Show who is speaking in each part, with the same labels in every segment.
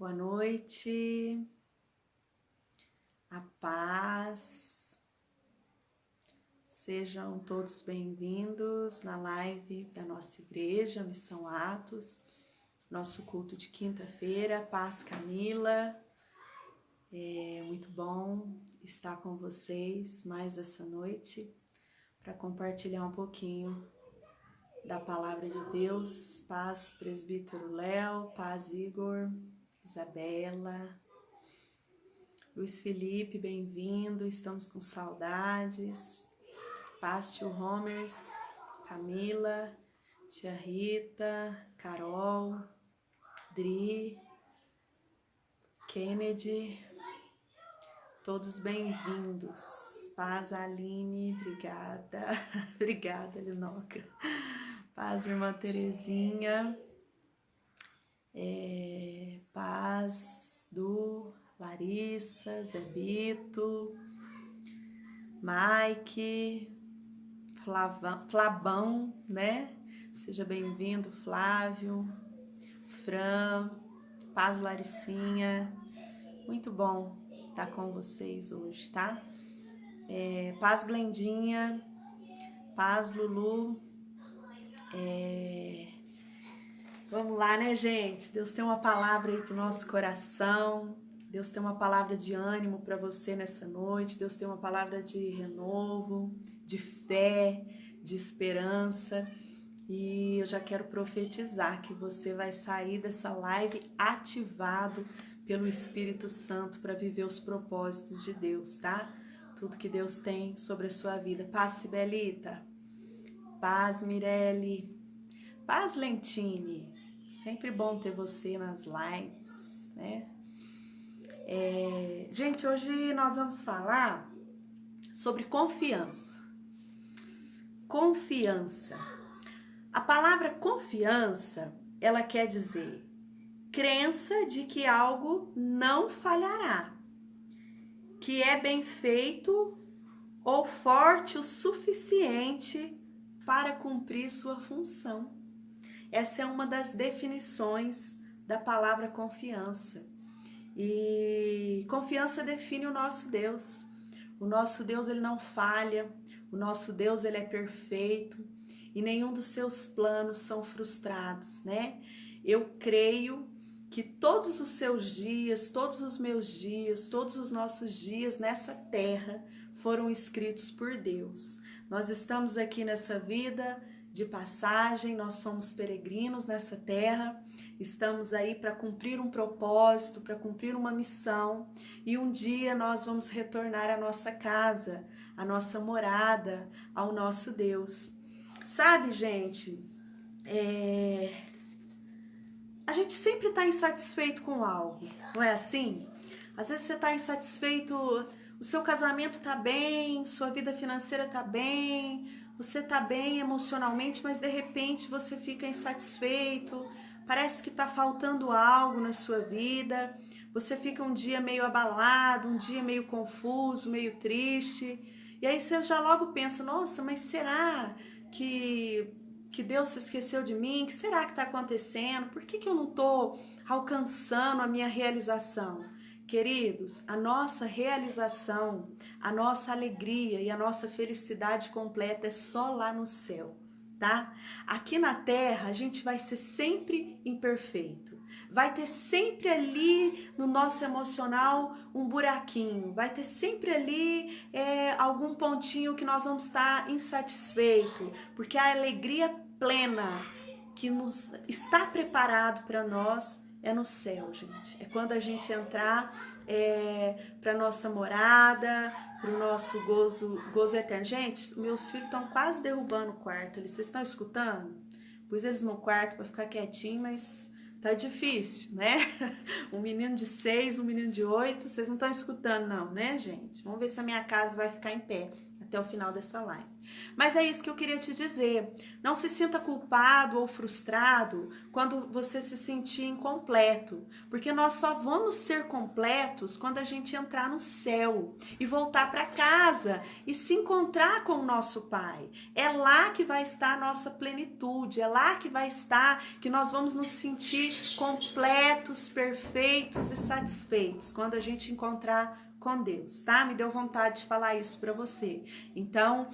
Speaker 1: Boa noite, a paz, sejam todos bem-vindos na live da nossa igreja, Missão Atos, nosso culto de quinta-feira. Paz, Camila, é muito bom estar com vocês mais essa noite para compartilhar um pouquinho da palavra de Deus. Paz, presbítero Léo, paz, Igor, Isabela, Luiz Felipe, bem-vindo, estamos com saudades. Paz, tio Homers, Camila, tia Rita, Carol, Dri, Kennedy, todos bem-vindos. Paz, Aline, obrigada, obrigada, Linoca. Paz, irmã Terezinha, paz do Larissa, Zebito, Mike, Flabão, né? Seja bem-vindo, Flávio, Fran, paz, Laricinha, muito bom estar com vocês hoje, tá? Paz, Glendinha, paz, Lulu, vamos lá, né, gente? Deus tem uma palavra aí pro nosso coração. Deus tem uma palavra de ânimo para você nessa noite. Deus tem uma palavra de renovo, de fé, de esperança. E eu já quero profetizar que você vai sair dessa live ativado pelo Espírito Santo para viver os propósitos de Deus, tá? Tudo que Deus tem sobre a sua vida. Paz, Sibelita. Paz, Mirelle. Paz, Lentini. Sempre bom ter você nas lives, né? Gente, hoje nós vamos falar sobre confiança. Confiança. A palavra confiança, ela quer dizer crença de que algo não falhará, que é bem feito ou forte o suficiente para cumprir sua função. Essa é uma das definições da palavra confiança. E confiança define o nosso Deus. O nosso Deus, ele não falha. O nosso Deus, ele é perfeito. E nenhum dos seus planos são frustrados, né? Eu creio que todos os seus dias, todos os meus dias, todos os nossos dias nessa terra foram escritos por Deus. Nós estamos aqui nessa vida de passagem, nós somos peregrinos nessa terra, estamos aí para cumprir um propósito, para cumprir uma missão, e um dia nós vamos retornar à nossa casa, à nossa morada, ao nosso Deus. Sabe, gente, a gente sempre está insatisfeito com algo, não é assim? Às vezes você está insatisfeito, o seu casamento está bem, sua vida financeira está bem, você está bem emocionalmente, mas de repente você fica insatisfeito, parece que está faltando algo na sua vida, você fica um dia meio abalado, um dia meio confuso, meio triste, e aí você já logo pensa, nossa, mas será que Deus se esqueceu de mim? O que será que está acontecendo? Por que eu não estou alcançando a minha realização? Queridos, a nossa realização, a nossa alegria e a nossa felicidade completa é só lá no céu, tá? Aqui na terra a gente vai ser sempre imperfeito. Vai ter sempre ali no nosso emocional um buraquinho, vai ter sempre ali algum pontinho que nós vamos estar insatisfeito, porque a alegria plena que nos está preparado para nós é no céu, gente. É quando a gente entrar para nossa morada, para o nosso gozo eterno. Gente, meus filhos estão quase derrubando o quarto. Vocês estão escutando? Pus eles no quarto para ficar quietinho, mas tá difícil, né? Um menino de 6, um menino de 8, vocês não estão escutando não, né, gente? Vamos ver se a minha casa vai ficar em pé até o final dessa live. Mas é isso que eu queria te dizer. Não se sinta culpado ou frustrado quando você se sentir incompleto, porque nós só vamos ser completos quando a gente entrar no céu e voltar para casa e se encontrar com o nosso Pai. É lá que vai estar a nossa plenitude, é lá que vai estar que nós vamos nos sentir completos, perfeitos e satisfeitos quando a gente encontrar com Deus, tá? Me deu vontade de falar isso para você. Então,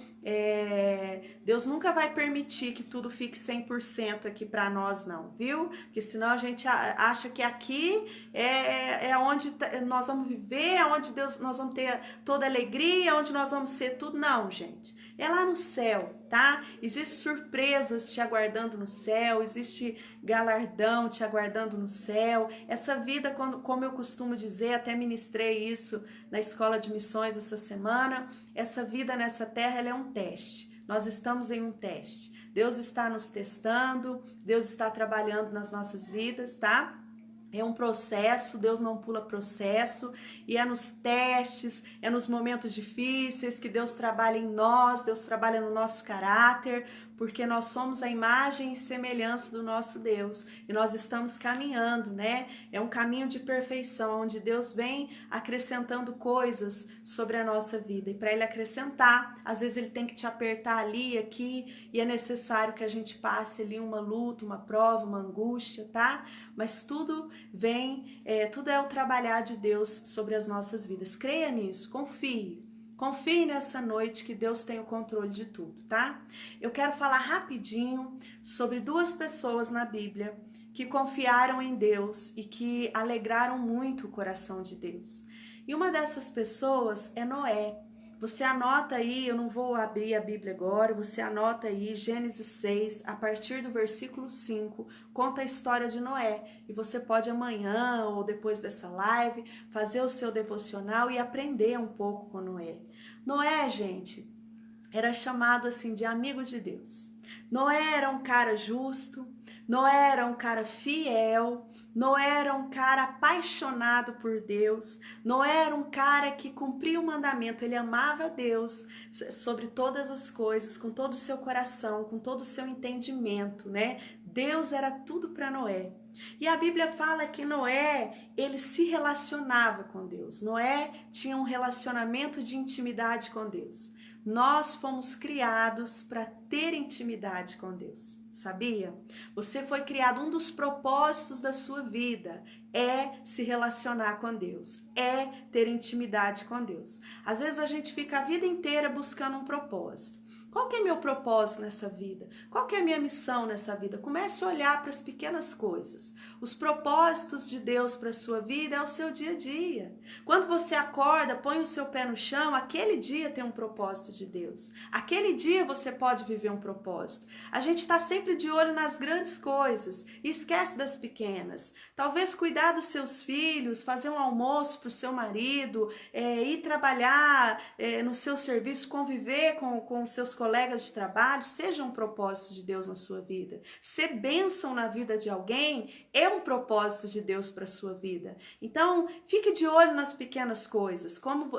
Speaker 1: Deus nunca vai permitir que tudo fique 100% aqui para nós, não, viu? Porque senão a gente acha que aqui é onde nós vamos viver, é onde Deus, nós vamos ter toda a alegria, onde nós vamos ser tudo. Não, gente. É lá no céu, tá? Existem surpresas te aguardando no céu, existe galardão te aguardando no céu. Essa vida, como eu costumo dizer, até ministrei isso na escola de missões essa semana, essa vida nessa terra, ela é um teste. Nós estamos em um teste. Deus está nos testando, Deus está trabalhando nas nossas vidas, tá? É um processo, Deus não pula processo, e é nos testes, é nos momentos difíceis que Deus trabalha em nós, Deus trabalha no nosso caráter, porque nós somos a imagem e semelhança do nosso Deus, e nós estamos caminhando, né? É um caminho de perfeição, onde Deus vem acrescentando coisas sobre a nossa vida, e para Ele acrescentar, às vezes Ele tem que te apertar ali e aqui, e é necessário que a gente passe ali uma luta, uma prova, uma angústia, tá? Mas tudo vem, tudo é o trabalhar de Deus sobre as nossas vidas. Creia nisso, confie nessa noite que Deus tem o controle de tudo, tá? Eu quero falar rapidinho sobre duas pessoas na Bíblia que confiaram em Deus e que alegraram muito o coração de Deus. E uma dessas pessoas é Noé. Você anota aí, eu não vou abrir a Bíblia agora, você anota aí Gênesis 6, a partir do versículo 5, conta a história de Noé. E você pode amanhã ou depois dessa live fazer o seu devocional e aprender um pouco com Noé. Noé, gente, era chamado assim de amigo de Deus. Noé era um cara justo, Noé era um cara fiel, Noé era um cara apaixonado por Deus, Noé era um cara que cumpria o mandamento, ele amava Deus sobre todas as coisas, com todo o seu coração, com todo o seu entendimento, né? Deus era tudo para Noé. E a Bíblia fala que Noé, ele se relacionava com Deus. Noé tinha um relacionamento de intimidade com Deus. Nós fomos criados para ter intimidade com Deus, sabia? Você foi criado, um dos propósitos da sua vida é se relacionar com Deus, é ter intimidade com Deus. Às vezes a gente fica a vida inteira buscando um propósito. Qual que é meu propósito nessa vida? Qual que é a minha missão nessa vida? Comece a olhar para as pequenas coisas. Os propósitos de Deus para a sua vida é o seu dia a dia. Quando você acorda, põe o seu pé no chão, aquele dia tem um propósito de Deus. Aquele dia você pode viver um propósito. A gente está sempre de olho nas grandes coisas e esquece das pequenas. Talvez cuidar dos seus filhos, fazer um almoço para o seu marido, ir trabalhar no seu serviço, conviver com os seus colegas de trabalho, seja um propósito de Deus na sua vida. Ser bênção na vida de alguém é um propósito de Deus para a sua vida. Então, fique de olho nas pequenas coisas. Como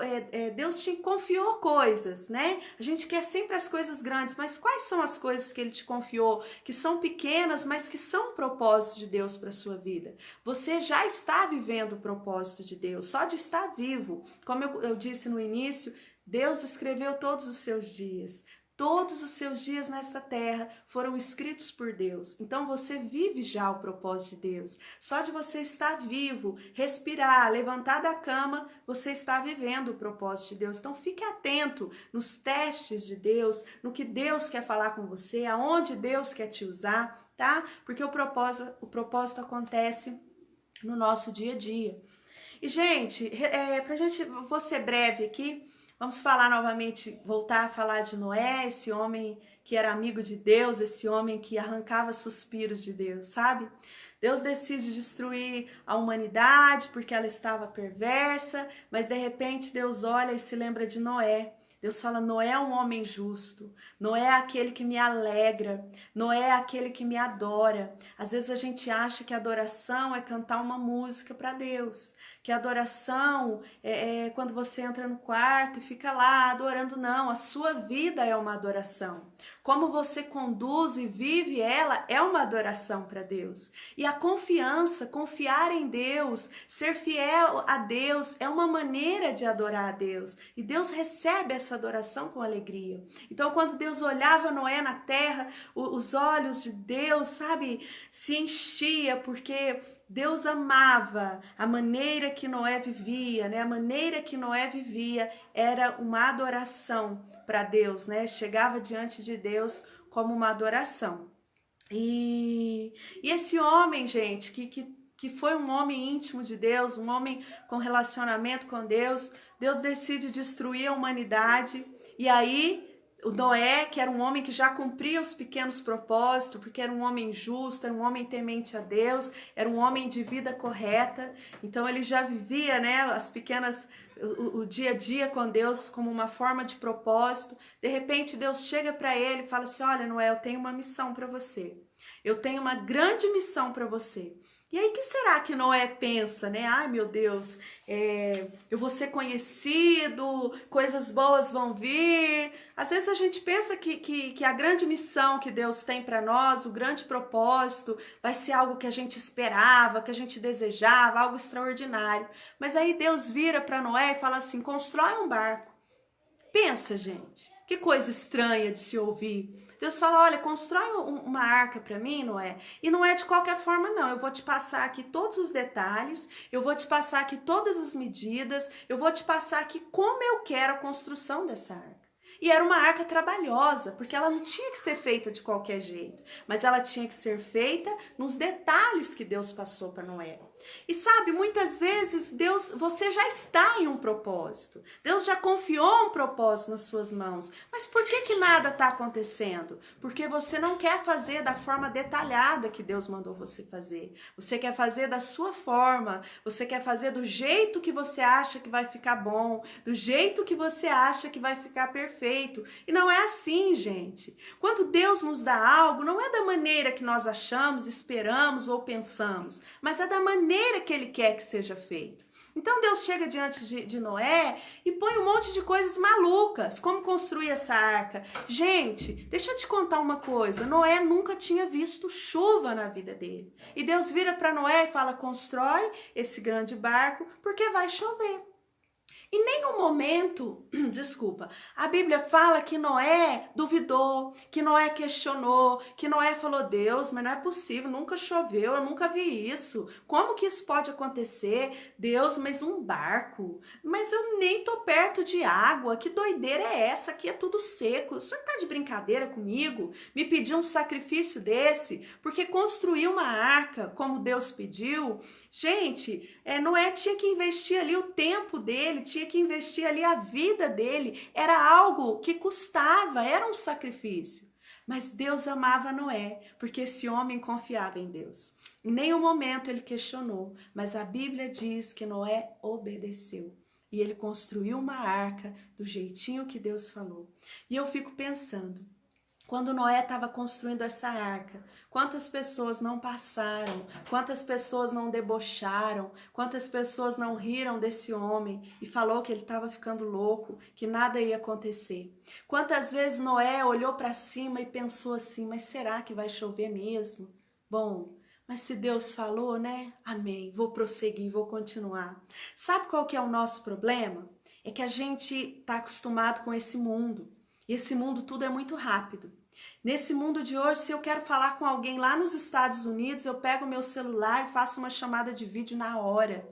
Speaker 1: Deus te confiou coisas, né? A gente quer sempre as coisas grandes, mas quais são as coisas que Ele te confiou, que são pequenas, mas que são um propósito de Deus para a sua vida? Você já está vivendo o propósito de Deus, só de estar vivo. Como eu disse no início, Deus escreveu todos os seus dias. Todos os seus dias nessa terra foram escritos por Deus. Então você vive já o propósito de Deus. Só de você estar vivo, respirar, levantar da cama, você está vivendo o propósito de Deus. Então fique atento nos testes de Deus, no que Deus quer falar com você, aonde Deus quer te usar, tá? Porque o propósito acontece no nosso dia a dia. E, gente, vou ser breve aqui. Vamos falar novamente, voltar a falar de Noé, esse homem que era amigo de Deus, esse homem que arrancava suspiros de Deus, sabe? Deus decide destruir a humanidade porque ela estava perversa, mas de repente Deus olha e se lembra de Noé. Deus fala, Noé é um homem justo, Noé é aquele que me alegra, Noé é aquele que me adora. Às vezes a gente acha que adoração é cantar uma música para Deus, que adoração é quando você entra no quarto e fica lá adorando. Não, a sua vida é uma adoração. Como você conduz e vive ela é uma adoração para Deus. E a confiança, confiar em Deus, ser fiel a Deus é uma maneira de adorar a Deus. E Deus recebe essa adoração com alegria. Então, quando Deus olhava Noé na terra, os olhos de Deus, sabe, se enchia, porque Deus amava a maneira que Noé vivia, né? A maneira que Noé vivia era uma adoração para Deus, né? Chegava diante de Deus como uma adoração. E esse homem, gente, que foi um homem íntimo de Deus, um homem com relacionamento com Deus, Deus decide destruir a humanidade. E aí o Noé, que era um homem que já cumpria os pequenos propósitos, porque era um homem justo, era um homem temente a Deus, era um homem de vida correta, então ele já vivia, né, as pequenas, o dia a dia com Deus como uma forma de propósito. De repente Deus chega para ele e fala assim, olha Noé, eu tenho uma missão para você, eu tenho uma grande missão para você. E aí, o que será que Noé pensa, né? Ai, meu Deus, eu vou ser conhecido, coisas boas vão vir. Às vezes a gente pensa que a grande missão que Deus tem para nós, o grande propósito, vai ser algo que a gente esperava, que a gente desejava, algo extraordinário. Mas aí Deus vira para Noé e fala assim, constrói um barco. Pensa, gente, que coisa estranha de se ouvir. Deus fala, olha, constrói uma arca para mim, Noé. E não é de qualquer forma, não. Eu vou te passar aqui todos os detalhes, eu vou te passar aqui todas as medidas, eu vou te passar aqui como eu quero a construção dessa arca. E era uma arca trabalhosa, porque ela não tinha que ser feita de qualquer jeito, mas ela tinha que ser feita nos detalhes que Deus passou para Noé. E sabe, muitas vezes Deus, você já está em um propósito. Deus já confiou um propósito nas suas mãos. Mas por que nada está acontecendo? Porque você não quer fazer da forma detalhada que Deus mandou você fazer. Você quer fazer da sua forma. Você quer fazer do jeito que você acha que vai ficar bom, do jeito que você acha que vai ficar perfeito. E não é assim, gente. Quando Deus nos dá algo, não é da maneira que nós achamos, esperamos ou pensamos, mas é da maneira que ele quer que seja feito. Então Deus chega diante de Noé e põe um monte de coisas malucas, como construir essa arca. Gente, deixa eu te contar uma coisa, Noé nunca tinha visto chuva na vida dele. E Deus vira para Noé e fala, constrói esse grande barco, porque vai chover. Em nenhum momento, desculpa, a Bíblia fala que Noé duvidou, que Noé questionou, que Noé falou, Deus, mas não é possível, nunca choveu, eu nunca vi isso. Como que isso pode acontecer? Deus, mas um barco? Mas eu nem tô perto de água, que doideira é essa? Aqui é tudo seco, o senhor tá de brincadeira comigo? Me pediu um sacrifício desse? Porque construir uma arca, como Deus pediu, gente, Noé tinha que investir ali o tempo dele, tinha que investir ali a vida dele, era algo que custava, era um sacrifício. Mas Deus amava Noé, porque esse homem confiava em Deus. Em nenhum momento ele questionou, mas a Bíblia diz que Noé obedeceu. E ele construiu uma arca do jeitinho que Deus falou. E eu fico pensando, quando Noé estava construindo essa arca, quantas pessoas não passaram, quantas pessoas não debocharam, quantas pessoas não riram desse homem e falou que ele estava ficando louco, que nada ia acontecer. Quantas vezes Noé olhou para cima e pensou assim, mas será que vai chover mesmo? Bom, mas se Deus falou, né? Amém, vou prosseguir, vou continuar. Sabe qual que é o nosso problema? É que a gente está acostumado com esse mundo. E esse mundo tudo é muito rápido. Nesse mundo de hoje, se eu quero falar com alguém lá nos Estados Unidos, eu pego meu celular e faço uma chamada de vídeo na hora.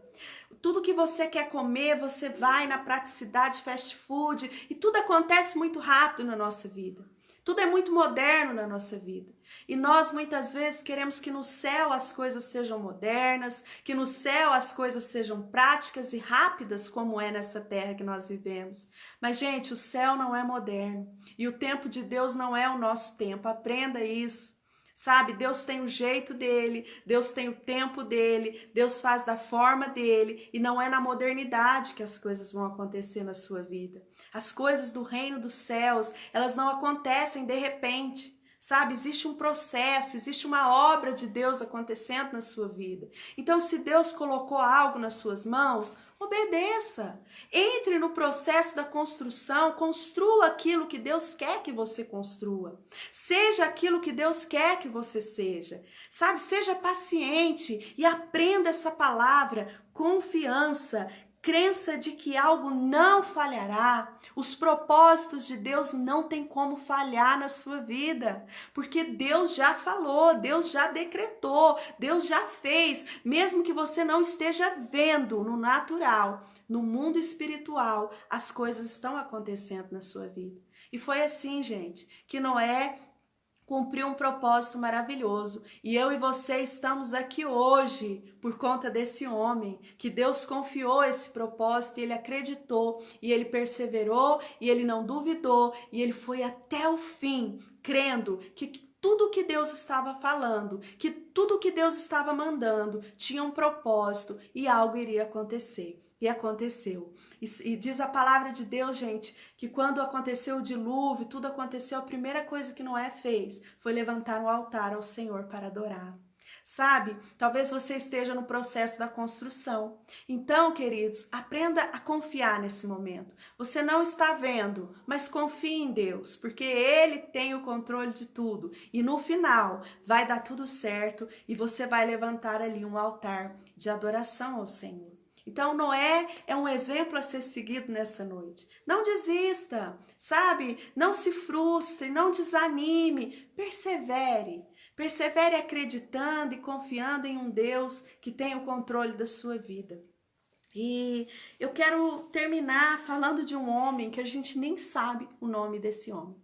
Speaker 1: Tudo que você quer comer, você vai na praticidade fast food e tudo acontece muito rápido na nossa vida. Tudo é muito moderno na nossa vida. E nós muitas vezes queremos que no céu as coisas sejam modernas, que no céu as coisas sejam práticas e rápidas, como é nessa terra que nós vivemos. Mas, gente, o céu não é moderno. E o tempo de Deus não é o nosso tempo. Aprenda isso. Sabe, Deus tem o jeito dele, Deus tem o tempo dele, Deus faz da forma dele, e não é na modernidade que as coisas vão acontecer na sua vida. As coisas do reino dos céus, elas não acontecem de repente. Sabe, existe um processo, existe uma obra de Deus acontecendo na sua vida. Então, se Deus colocou algo nas suas mãos, obedeça. Entre no processo da construção, construa aquilo que Deus quer que você construa. Seja aquilo que Deus quer que você seja. Sabe, seja paciente e aprenda essa palavra, confiança, crença de que algo não falhará. Os propósitos de Deus não tem como falhar na sua vida, porque Deus já falou, Deus já decretou, Deus já fez, mesmo que você não esteja vendo no natural, no mundo espiritual, as coisas estão acontecendo na sua vida. E foi assim, gente, que Noé cumpriu um propósito maravilhoso. E eu e você estamos aqui hoje por conta desse homem, que Deus confiou esse propósito, e ele acreditou, e ele perseverou, e ele não duvidou, e ele foi até o fim, crendo que tudo que Deus estava falando, que tudo que Deus estava mandando, tinha um propósito e algo iria acontecer. E aconteceu. E diz a palavra de Deus, gente, que quando aconteceu o dilúvio, tudo aconteceu, a primeira coisa que Noé fez foi levantar um altar ao Senhor para adorar. Sabe, talvez você esteja no processo da construção. Então, queridos, aprenda a confiar nesse momento. Você não está vendo, mas confie em Deus, porque Ele tem o controle de tudo. E no final, vai dar tudo certo e você vai levantar ali um altar de adoração ao Senhor. Então, Noé é um exemplo a ser seguido nessa noite. Não desista, sabe? Não se frustre, não desanime, persevere. Persevere acreditando e confiando em um Deus que tem o controle da sua vida. E eu quero terminar falando de um homem que a gente nem sabe o nome desse homem.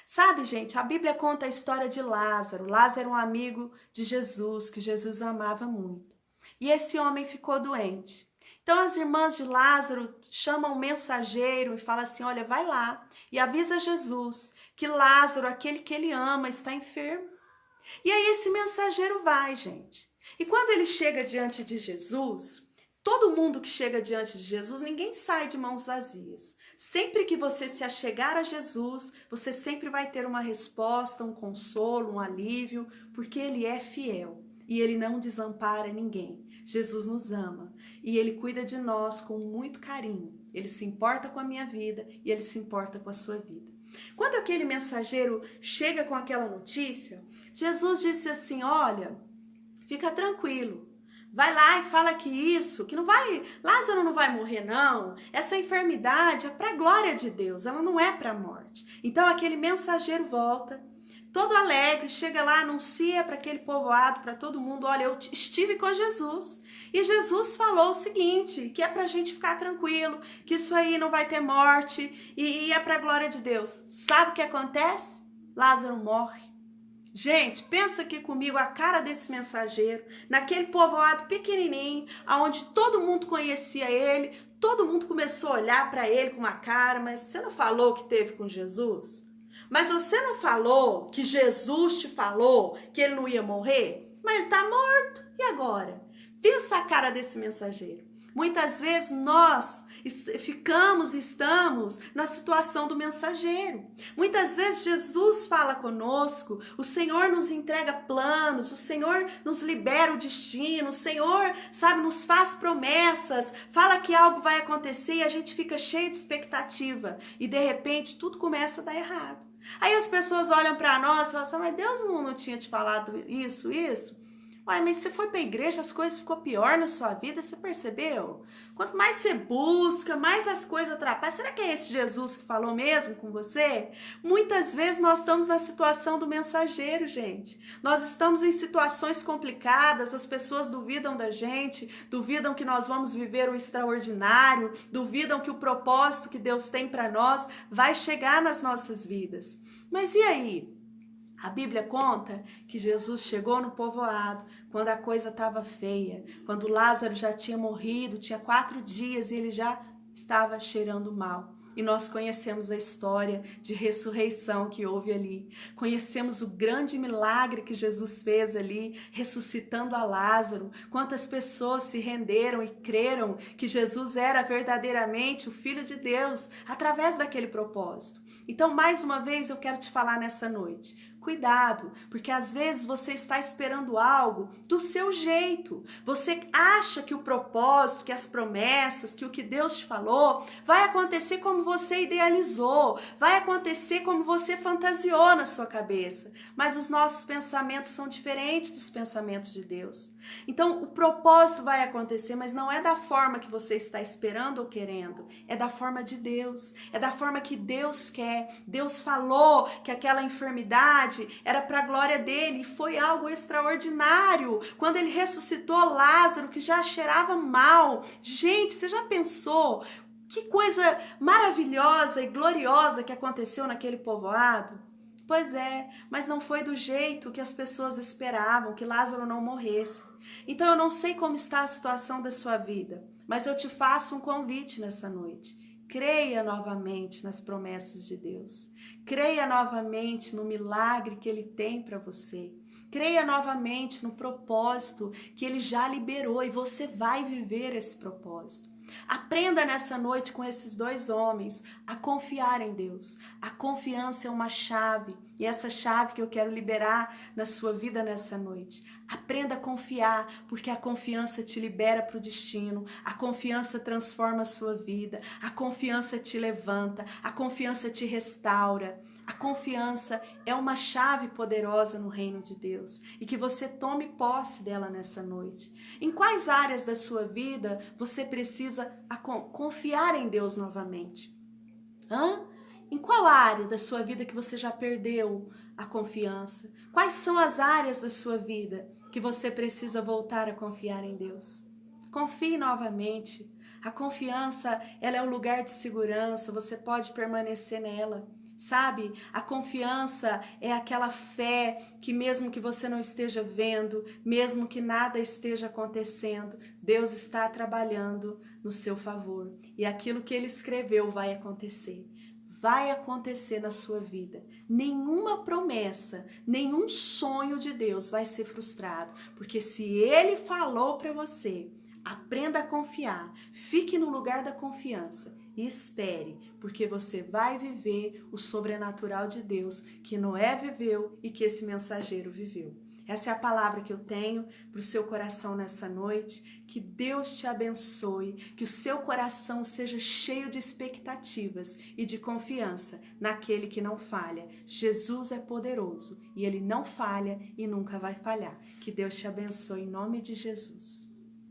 Speaker 1: Sabe, gente, a Bíblia conta a história de Lázaro. Lázaro era um amigo de Jesus, que Jesus amava muito. E esse homem ficou doente. Então as irmãs de Lázaro chamam um mensageiro e falam assim, olha, vai lá e avisa Jesus que Lázaro, aquele que ele ama, está enfermo. E aí esse mensageiro vai, gente. E quando ele chega diante de Jesus, todo mundo que chega diante de Jesus, ninguém sai de mãos vazias. Sempre que você se achegar a Jesus, você sempre vai ter uma resposta, um consolo, um alívio, porque ele é fiel e ele não desampara ninguém. Jesus nos ama e ele cuida de nós com muito carinho. Ele se importa com a minha vida e ele se importa com a sua vida. Quando aquele mensageiro chega com aquela notícia, Jesus disse assim, olha, fica tranquilo. Vai lá e fala que não vai, Lázaro não vai morrer não. Essa enfermidade é para a glória de Deus, ela não é para a morte. Então aquele mensageiro volta, todo alegre, chega lá, anuncia para aquele povoado, para todo mundo, olha, eu estive com Jesus. E Jesus falou o seguinte, que é para a gente ficar tranquilo, que isso aí não vai ter morte e é para a glória de Deus. Sabe o que acontece? Lázaro morre. Gente, pensa aqui comigo a cara desse mensageiro, naquele povoado pequenininho, onde todo mundo conhecia ele, todo mundo começou a olhar para ele com uma cara, mas você não falou o que teve com Jesus? Mas você não falou que Jesus te falou que ele não ia morrer? Mas ele está morto, e agora? Pensa a cara desse mensageiro. Muitas vezes nós estamos na situação do mensageiro. Muitas vezes Jesus fala conosco, o Senhor nos entrega planos, o Senhor nos libera o destino, o Senhor, sabe, nos faz promessas, fala que algo vai acontecer e a gente fica cheio de expectativa e de repente tudo começa a dar errado. Aí as pessoas olham para nós e falam assim, mas Deus não tinha te falado isso? Uai, mas você foi para a igreja, as coisas ficou pior na sua vida, você percebeu? Quanto mais você busca, mais as coisas atrapalham. Será que é esse Jesus que falou mesmo com você? Muitas vezes nós estamos na situação do mensageiro, gente. Nós estamos em situações complicadas, as pessoas duvidam da gente, duvidam que nós vamos viver o extraordinário, duvidam que o propósito que Deus tem para nós vai chegar nas nossas vidas. Mas e aí? A Bíblia conta que Jesus chegou no povoado quando a coisa estava feia, quando Lázaro já tinha morrido, tinha 4 dias e ele já estava cheirando mal. E nós conhecemos a história de ressurreição que houve ali. Conhecemos o grande milagre que Jesus fez ali, ressuscitando a Lázaro. Quantas pessoas se renderam e creram que Jesus era verdadeiramente o Filho de Deus através daquele propósito. Então, mais uma vez, eu quero te falar nessa noite. Cuidado, porque às vezes você está esperando algo do seu jeito. Você acha que o propósito, que as promessas, que o que Deus te falou vai acontecer como você idealizou, vai acontecer como você fantasiou na sua cabeça. Mas os nossos pensamentos são diferentes dos pensamentos de Deus. Então, o propósito vai acontecer, mas não é da forma que você está esperando ou querendo. É da forma de Deus. É da forma que Deus quer. Deus falou que aquela enfermidade era para a glória dele e foi algo extraordinário. Quando ele ressuscitou Lázaro, que já cheirava mal. Gente, você já pensou? Que coisa maravilhosa e gloriosa que aconteceu naquele povoado? Pois é, mas não foi do jeito que as pessoas esperavam, que Lázaro não morresse. Então eu não sei como está a situação da sua vida, mas eu te faço um convite nessa noite. Creia novamente nas promessas de Deus. Creia novamente no milagre que Ele tem para você. Creia novamente no propósito que Ele já liberou e você vai viver esse propósito. Aprenda nessa noite com esses dois homens a confiar em Deus. A confiança é uma chave e essa chave que eu quero liberar na sua vida nessa noite. Aprenda a confiar, porque a confiança te libera para o destino, a confiança transforma a sua vida, a confiança te levanta, a confiança te restaura. A confiança é uma chave poderosa no reino de Deus e que você tome posse dela nessa noite. Em quais áreas da sua vida você precisa confiar em Deus novamente? Em qual área da sua vida que você já perdeu a confiança? Quais são as áreas da sua vida que você precisa voltar a confiar em Deus? Confie novamente. A confiança, ela é um lugar de segurança, você pode permanecer nela. Sabe, a confiança é aquela fé que mesmo que você não esteja vendo, mesmo que nada esteja acontecendo, Deus está trabalhando no seu favor. E aquilo que Ele escreveu vai acontecer. Vai acontecer na sua vida. Nenhuma promessa, nenhum sonho de Deus vai ser frustrado. Porque se Ele falou para você, aprenda a confiar. Fique no lugar da confiança. E espere, porque você vai viver o sobrenatural de Deus que Noé viveu e que esse mensageiro viveu. Essa é a palavra que eu tenho para o seu coração nessa noite. Que Deus te abençoe, que o seu coração seja cheio de expectativas e de confiança naquele que não falha. Jesus é poderoso e Ele não falha e nunca vai falhar. Que Deus te abençoe em nome de Jesus.